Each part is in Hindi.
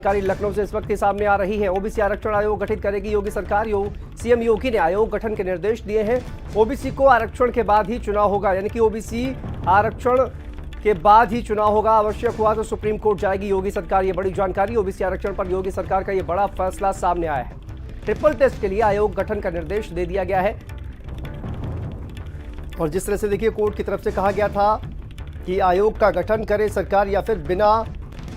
जानकारी लखनऊ से इस वक्त ही सामने आ रही है। ओबीसी आरक्षण आयोग गठित करेगी योगी सरकार। सीएम योगी ने आयोग गठन के निर्देश दिए हैं। ओबीसी को आरक्षण के बाद ही चुनाव होगा, यानी कि ओबीसी आरक्षण के बाद ही चुनाव होगा। आवश्यक हुआ तो सुप्रीम कोर्ट जाएगी योगी सरकार। ये बड़ी जानकारी। ओबीसी आरक्षण पर योगी सरकार का ये बड़ा फैसला सामने आया है। ट्रिपल टेस्ट के लिए आयोग गठन का निर्देश दे दिया गया है। और जिस तरह से देखिए कोर्ट की तरफ से कहा गया था कि आयोग का गठन करे सरकार या फिर बिना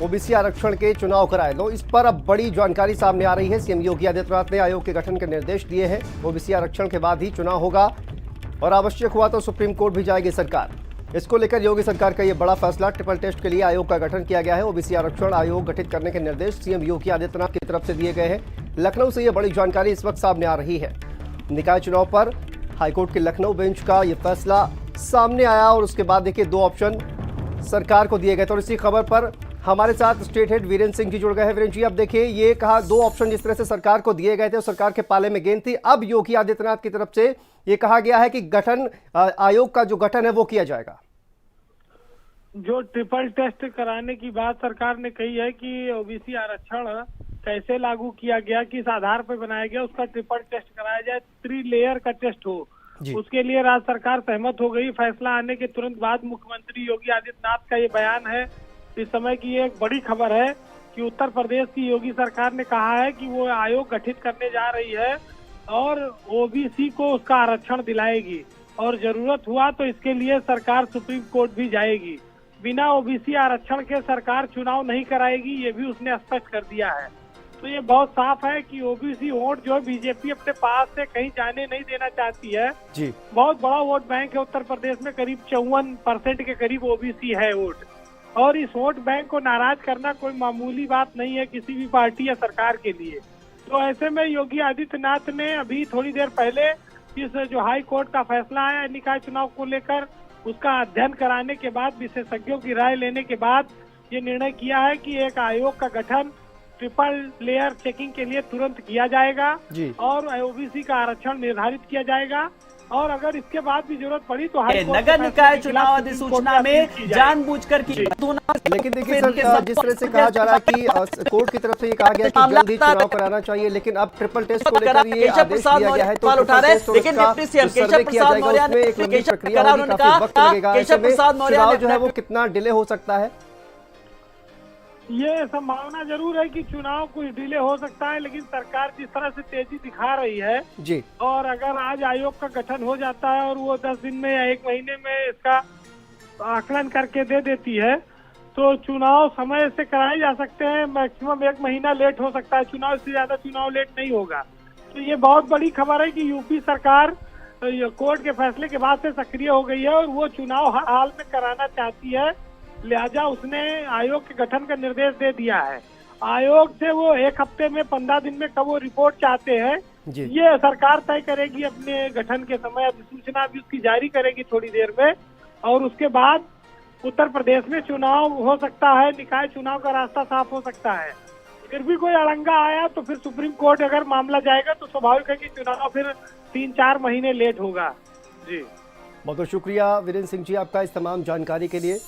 ओबीसी आरक्षण के चुनाव कराए, तो इस पर अब बड़ी जानकारी सामने आ रही है। सीएम योगी आदित्यनाथ ने आयोग के गठन के निर्देश दिए हैं। ओबीसी आरक्षण के बाद ही चुनाव होगा और आवश्यक हुआ तो सुप्रीम कोर्ट भी जाएगी सरकार। इसको लेकर योगी सरकार का यह बड़ा फैसला। ट्रिपल टेस्ट के लिए आयोग का गठन किया गया है। ओबीसी आरक्षण आयोग गठित करने के निर्देश सीएम योगी आदित्यनाथ की तरफ से दिए गए हैं। लखनऊ से यह बड़ी जानकारी इस वक्त सामने आ रही है। निकाय चुनाव पर हाईकोर्ट के लखनऊ बेंच का यह फैसला सामने आया और उसके बाद देखिए 2 ऑप्शन सरकार को दिए गए थे। और इसी खबर पर हमारे साथ स्टेट हेड वीरेंद्र सिंह जी जुड़ गए हैं। वीरेंद्र जी, अब देखिए ये कहा 2 ऑप्शन जिस तरह से सरकार को दिए गए थे और सरकार के पाले में गेंद थी, अब योगी आदित्यनाथ की तरफ से ये कहा गया है कि गठन आयोग का जो गठन है वो किया जाएगा। जो ट्रिपल टेस्ट कराने की बात सरकार ने कही है कि ओबीसी आरक्षण कैसे लागू किया गया, किस आधार पर बनाया गया, उसका ट्रिपल टेस्ट कराया जाए, 3 लेयर का टेस्ट हो, उसके लिए राज्य सरकार सहमत हो गई। फैसला आने के तुरंत बाद मुख्यमंत्री योगी आदित्यनाथ का ये बयान है। इस समय की एक बड़ी खबर है कि उत्तर प्रदेश की योगी सरकार ने कहा है कि वो आयोग गठित करने जा रही है और ओबीसी को उसका आरक्षण दिलाएगी और जरूरत हुआ तो इसके लिए सरकार सुप्रीम कोर्ट भी जाएगी। बिना ओबीसी आरक्षण के सरकार चुनाव नहीं कराएगी, ये भी उसने स्पष्ट कर दिया है। तो ये बहुत साफ है कि ओबीसी वोट जो है बीजेपी अपने पास से कहीं जाने नहीं देना चाहती है जी। बहुत बड़ा वोट बैंक है उत्तर प्रदेश में, करीब 54% के करीब ओबीसी है वोट, और इस वोट बैंक को नाराज करना कोई मामूली बात नहीं है किसी भी पार्टी या सरकार के लिए। तो ऐसे में योगी आदित्यनाथ ने अभी थोड़ी देर पहले इस जो हाई कोर्ट का फैसला आया निकाय चुनाव को लेकर, उसका अध्ययन कराने के बाद, विशेषज्ञों की राय लेने के बाद ये निर्णय किया है कि एक आयोग का गठन ट्रिपल लेयर चेकिंग के लिए तुरंत किया जाएगा और ओबीसी का आरक्षण निर्धारित किया जाएगा। और अगर इसके बाद भी जरूरत पड़ी तो नगर निकाय चुनाव अधिसूचना में जानबूझकर की। लेकिन देखिए सर, जिस तरह से कहा जा रहा है कि कोर्ट की तरफ से ये कहा गया कि जल्द ही चुनाव कराना चाहिए, लेकिन अब ट्रिपल टेस्ट को लेकर ये आदेश दिया गया है तो लेकिन डिप्टी सीएम केशव प्रसाद मौर्य ने एक लंबी प्रक्रिया होगी, काफी वक्त लगेगा। केशव प्रसाद मौर्य चुनाव जो है वो कितना डिले हो सकता है? ये संभावना जरूर है कि चुनाव कुछ डिले हो सकता है, लेकिन सरकार जिस तरह से तेजी दिखा रही है जी, और अगर आज आयोग का गठन हो जाता है और वो 10 दिन में या 1 महीने में इसका आकलन करके दे देती है तो चुनाव समय से कराए जा सकते हैं। मैक्सिमम 1 महीना लेट हो सकता है चुनाव, इससे ज्यादा चुनाव लेट नहीं होगा। तो ये बहुत बड़ी खबर है कि यूपी सरकार कोर्ट के फैसले के बाद से सक्रिय हो गई है और वो चुनाव हर हाल में कराना चाहती है, लिहाजा उसने आयोग के गठन का निर्देश दे दिया है। आयोग से वो 1 हफ्ते में 15 दिन में कब वो रिपोर्ट चाहते हैं ये सरकार तय करेगी। अपने गठन के समय अधिसूचना भी उसकी जारी करेगी थोड़ी देर में, और उसके बाद उत्तर प्रदेश में चुनाव हो सकता है, निकाय चुनाव का रास्ता साफ हो सकता है। फिर भी कोई अड़ंगा आया तो फिर सुप्रीम कोर्ट अगर मामला जाएगा तो स्वाभाविक है कि चुनाव फिर 3-4 महीने लेट होगा जी। बहुत बहुत शुक्रिया वीरेंद्र सिंह जी आपका इस तमाम जानकारी के लिए।